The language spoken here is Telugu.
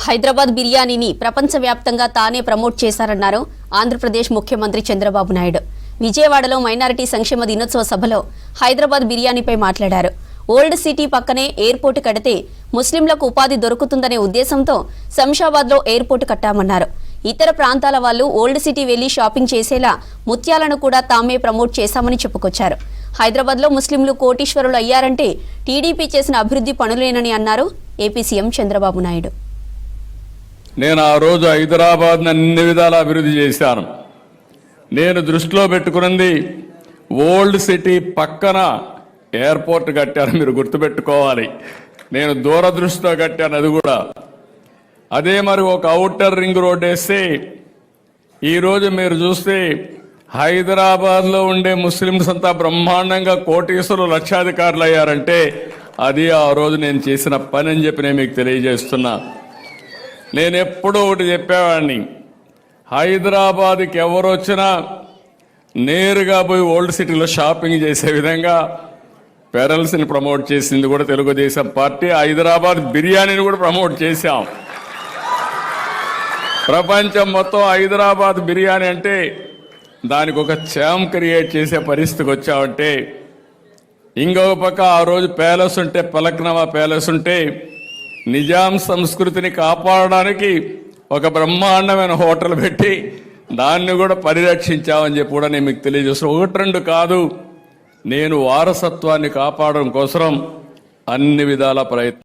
హైదరాబాద్ బిర్యానీని ప్రపంచవ్యాప్తంగా తానే ప్రమోట్ చేశారన్నారు ఆంధ్రప్రదేశ్ ముఖ్యమంత్రి చంద్రబాబు నాయుడు. విజయవాడలో మైనారిటీ సంక్షేమ దినోత్సవ సభలో హైదరాబాద్ బిర్యానీపై మాట్లాడారు. ఓల్డ్ సిటీ పక్కనే ఎయిర్పోర్ట్ కడితే ముస్లింలకు ఉపాధి దొరుకుతుందనే ఉద్దేశంతో శంషాబాద్లో ఎయిర్పోర్ట్ కట్టామన్నారు. ఇతర ప్రాంతాల వాళ్ళు ఓల్డ్ సిటీ వెళ్లి షాపింగ్ చేసేలా ముత్యాలను కూడా తామే ప్రమోట్ చేశామని చెప్పుకొచ్చారు. హైదరాబాద్లో ముస్లింలు కోటీశ్వరులు అయ్యారంటే టీడీపీ చేసిన అభివృద్ధి పనులేనని అన్నారు ఏపీ సీఎం చంద్రబాబు నాయుడు. నేను ఆ రోజు హైదరాబాద్ని అన్ని విధాలా అభివృద్ధి చేశాను. నేను దృష్టిలో పెట్టుకున్నది ఓల్డ్ సిటీ పక్కన ఎయిర్పోర్ట్ కట్టాను. మీరు గుర్తుపెట్టుకోవాలి, నేను దూరదృష్టితో కట్టాను. అది కూడా అదే మరి ఒక ఔటర్ రింగ్ రోడ్ వేస్తే ఈరోజు మీరు చూస్తే హైదరాబాద్లో ఉండే ముస్లింస్ అంతా బ్రహ్మాండంగా కోటీశ్వరులు లక్షాధికారులు అయ్యారంటే అది ఆ రోజు నేను చేసిన పని అని చెప్పి నేను మీకు తెలియజేస్తున్నా. నేను ఎప్పుడూ ఒకటి చెప్పేవాడిని, హైదరాబాద్కి ఎవరు వచ్చినా నేరుగా పోయి ఓల్డ్ సిటీలో షాపింగ్ చేసే విధంగా పెరల్స్ని ప్రమోట్ చేసింది కూడా తెలుగుదేశం పార్టీ. హైదరాబాద్ బిర్యానీని కూడా ప్రమోట్ చేశాం. ప్రపంచం మొత్తం హైదరాబాద్ బిర్యానీ అంటే దానికి ఒక ఛామ్ క్రియేట్ చేసే పరిస్థితికి వచ్చామంటే, ఇంకొక పక్క ఆ రోజు ప్యాలెస్ ఉంటే, పలక్నమా ప్యాలెస్ ఉంటే నిజాం సంస్కృతిని కాపాడడానికి ఒక బ్రహ్మాండమైన హోటల్ పెట్టి దాన్ని కూడా పరిరక్షించామని చెప్పి కూడా నేను మీకు తెలియజేస్తాను. ఒకటి రెండు కాదు, నేను వారసత్వాన్ని కాపాడడం కోసం అన్ని విధాల ప్రయత్నం